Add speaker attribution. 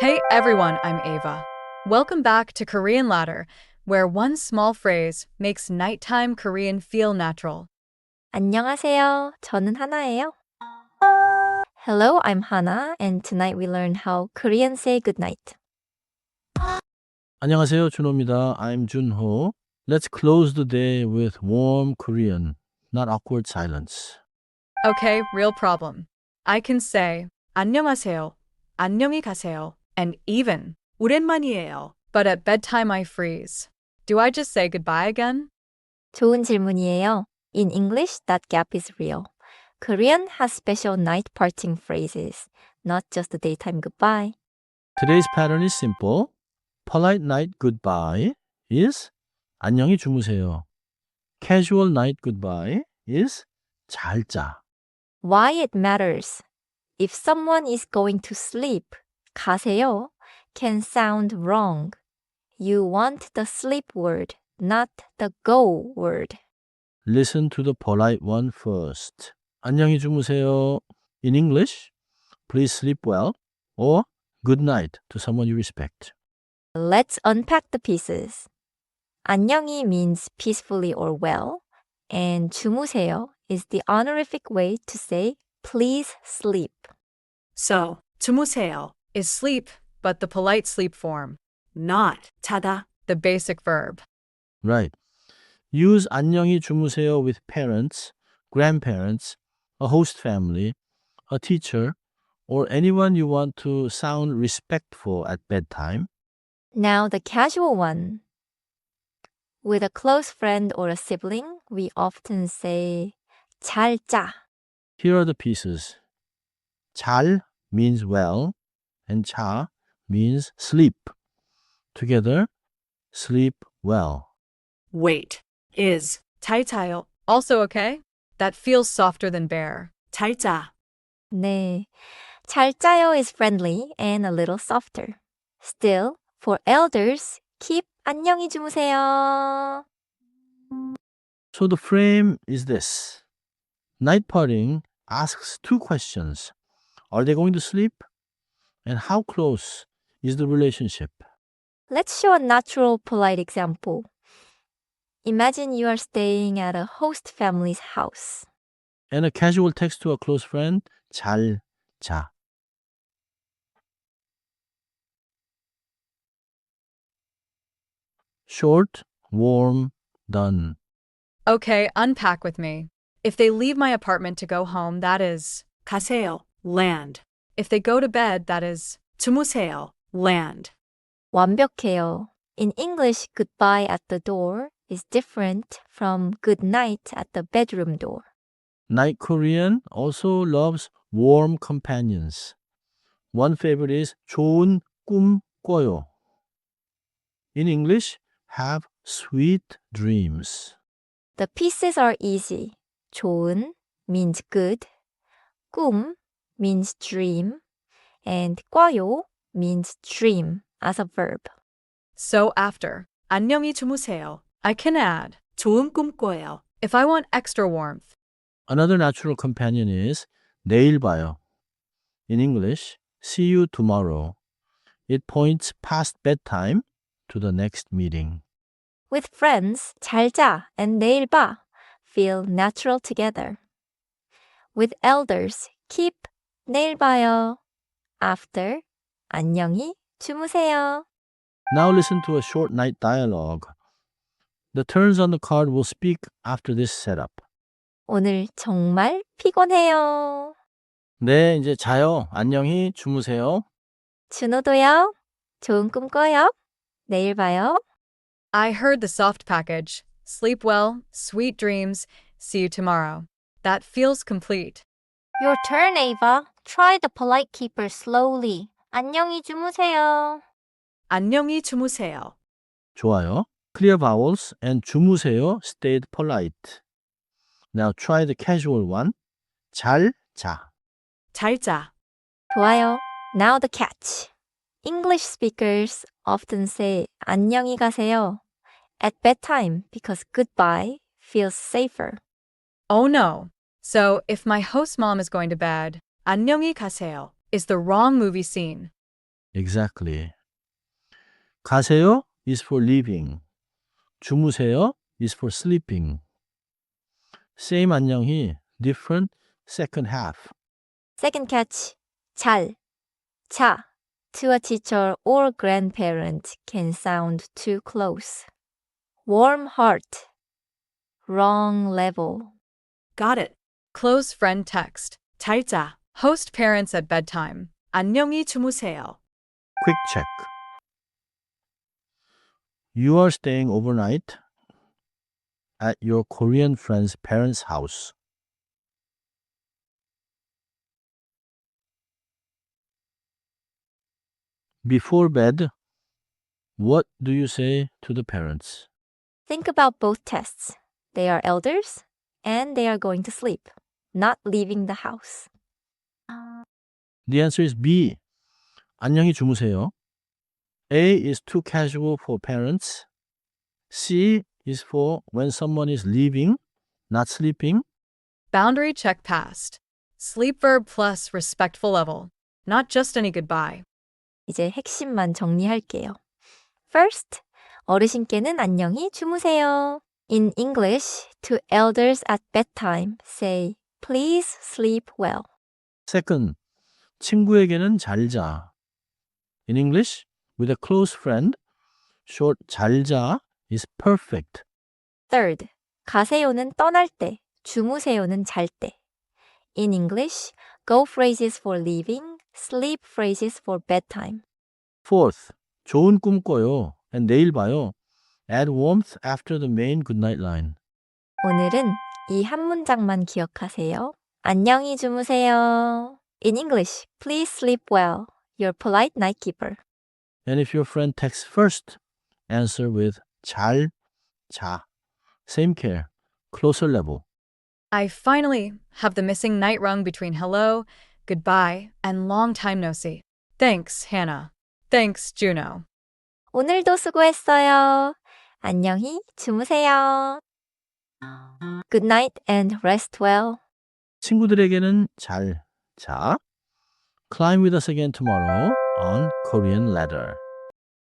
Speaker 1: Hey everyone, I'm Ava. Welcome back to Korean Ladder, where one small phrase makes nighttime Korean feel natural.
Speaker 2: 안녕하세요. 저는 하나예요. Hello, I'm Hana, and tonight we learn how Koreans say goodnight.
Speaker 3: 안녕하세요. 준호입니다. I'm Junho. Let's close the day with warm Korean, not awkward silence.
Speaker 1: Okay, real problem. I can say 안녕하세요, 안녕히 가세요, and even 오랜만이에요. But at bedtime I freeze. Do I just say goodbye again?
Speaker 2: 좋은 질문이에요. In English, that gap is real. Korean has special night parting phrases, not just a daytime goodbye.
Speaker 3: Today's pattern is simple. Polite night goodbye is 안녕히 주무세요. Casual night goodbye is 잘 자.
Speaker 2: Why it matters. If someone is going to sleep, 가세요 can sound wrong. You want the sleep word, not the go word.
Speaker 3: Listen to the polite one first. 안녕히 주무세요. In English, please sleep well or good night to someone you respect.
Speaker 2: Let's unpack the pieces. 안녕히 means peacefully or well, and 주무세요 is the honorific way to say please sleep.
Speaker 1: So, 주무세요 is sleep, but the polite sleep form, not 자다, the basic verb.
Speaker 3: Right. Use 안녕히 주무세요 with parents, grandparents, a host family, a teacher, or anyone you want to sound respectful at bedtime.
Speaker 2: Now the casual one. With a close friend or a sibling, we often say 잘 자.
Speaker 3: Here are the pieces. 잘 means well, and 자 means sleep. Together, sleep well.
Speaker 1: Wait, is 잘 자요 also okay? That feels softer than bear. 잘 자.
Speaker 2: 네. 잘 자요 is friendly and a little softer. Still, for elders, keep 안녕히 주무세요.
Speaker 3: So the frame is this. Night parting asks two questions. Are they going to sleep? And how close is the relationship?
Speaker 2: Let's show a natural, polite example. Imagine you are staying at a host family's house.
Speaker 3: And a casual text to a close friend, 잘 자. Short, warm, done.
Speaker 1: Okay, unpack with me. If they leave my apartment to go home, that is 가세요, land. If they go to bed, that is 주무세요, land.
Speaker 2: 완벽해요. In English, goodbye at the door is different from good night at the bedroom door.
Speaker 3: Night Korean also loves warm companions. One favorite is 좋은 꿈 꿔요. In English, have sweet dreams.
Speaker 2: The pieces are easy. 좋은 means good, 꿈 means dream, and 꿔요 means dream as a verb.
Speaker 1: So after 안녕히 주무세요, I can add 좋은 꿈 꿔요 if I want extra warmth.
Speaker 3: Another natural companion is 내일 봐요. In English, see you tomorrow. It points past bedtime to the next meeting.
Speaker 2: With friends, 잘 자 and 내일 봐 feel natural together. With elders, keep 내일 봐요. After, 안녕히 주무세요.
Speaker 3: Now listen to a short night dialogue. The turns on the card will speak after this setup.
Speaker 2: 오늘 정말 피곤해요.
Speaker 3: 네, 이제 자요. 안녕히 주무세요.
Speaker 2: 준호도요. 좋은 꿈 꿔요. 내일 봐요.
Speaker 1: I heard the soft package. Sleep well, sweet dreams, see you tomorrow. That feels complete.
Speaker 2: Your turn, Ava. Try the polite keeper slowly. 안녕히 주무세요.
Speaker 1: 안녕히 주무세요.
Speaker 3: 좋아요. Clear vowels and 주무세요 stayed polite. Now try the casual one. 잘 자.
Speaker 1: 잘 자.
Speaker 2: 좋아요. Now the catch. English speakers often say 안녕히 가세요 at bedtime because goodbye feels safer.
Speaker 1: Oh no. So if my host mom is going to bed, 안녕히 가세요 is the wrong movie scene.
Speaker 3: Exactly. 가세요 is for leaving. 주무세요 is for sleeping. Same 안녕히, different second half.
Speaker 2: Second catch. 잘, 차. To a teacher or grandparent can sound too close. Warm heart. Wrong level.
Speaker 1: Got it. Close friend text. 잘 자. Host parents at bedtime. 안녕히 주무세요.
Speaker 3: Quick check. You are staying overnight at your Korean friend's parents' house. Before bed, what do you say to the parents?
Speaker 2: Think about both tests. They are elders and they are going to sleep, not leaving the house.
Speaker 3: The answer is B. 안녕히 주무세요. A is too casual for parents. C is for when someone is leaving, not sleeping.
Speaker 1: Boundary check passed. Sleep verb plus respectful level. Not just any goodbye.
Speaker 2: 이제 핵심만 정리할게요. First, 어르신께는 안녕히 주무세요. In English, to elders at bedtime, say, please sleep well.
Speaker 3: Second, 친구에게는 잘 자. In English, with a close friend, short 잘 자 is perfect.
Speaker 2: Third, 가세요는 떠날 때, 주무세요는 잘 때. In English, go phrases for leaving, sleep phrases for bedtime.
Speaker 3: Fourth, 좋은 꿈 꿔요 and 내일 봐요. Add warmth after the main goodnight line.
Speaker 2: 오늘은 이 한 문장만 기억하세요. 안녕히 주무세요. In English, please sleep well. Your polite night keeper.
Speaker 3: And if your friend texts first, answer with 잘 자. Same care, closer level.
Speaker 1: I finally have the missing night rung between hello, goodbye, and long time no see. Thanks, Hannah. Thanks, Juno.
Speaker 2: 오늘도 수고했어요. 안녕히 주무세요. Good night and rest well.
Speaker 3: 친구들에게는 잘 자. Climb with us again tomorrow on Korean Ladder.